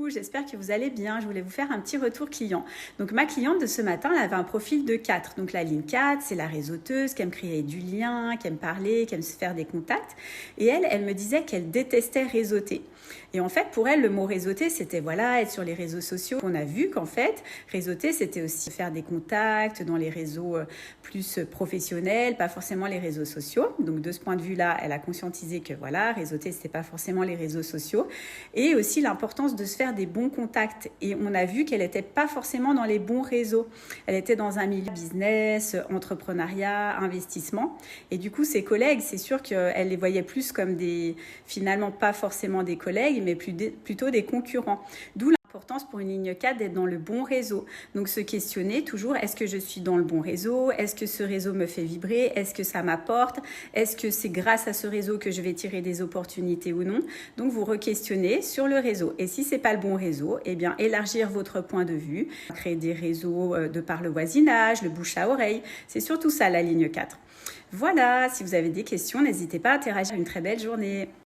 coucou, j'espère que vous allez bien. Je voulais vous faire un petit retour client. Donc ma cliente de ce matin, elle avait un profil de 4. Donc la ligne 4, c'est la réseauteuse qui aime créer du lien, qui aime parler, qui aime se faire des contacts. Et elle me disait qu'elle détestait réseauter. Et en fait, pour elle, le mot réseauter, c'était voilà, être sur les réseaux sociaux. On a vu qu'en fait, réseauter, c'était aussi faire des contacts dans les réseaux plus professionnels, pas forcément les réseaux sociaux. Donc de ce point de vue-là, elle a conscientisé que voilà, réseauter, c'était pas forcément les réseaux sociaux. Et aussi l'importance de se faire des bons contacts. Et on a vu qu'elle n'était pas forcément dans les bons réseaux. Elle était dans un milieu business, entrepreneuriat, investissement. Et du coup, ses collègues, c'est sûr qu'elle les voyait plus comme finalement pas forcément des collègues, mais plutôt des concurrents. D'où l'importance pour une ligne 4 d'être dans le bon réseau. Donc se questionner toujours, est-ce que je suis dans le bon réseau? Est-ce que ce réseau me fait vibrer? Est-ce que ça m'apporte? Est-ce que c'est grâce à ce réseau que je vais tirer des opportunités ou non? Donc vous re-questionnez sur le réseau. Et si c'est pas le bon réseau, eh bien élargir votre point de vue, créer des réseaux de par le voisinage, le bouche à oreille. C'est surtout ça la ligne 4. Voilà, si vous avez des questions, n'hésitez pas à interagir. Une très belle journée.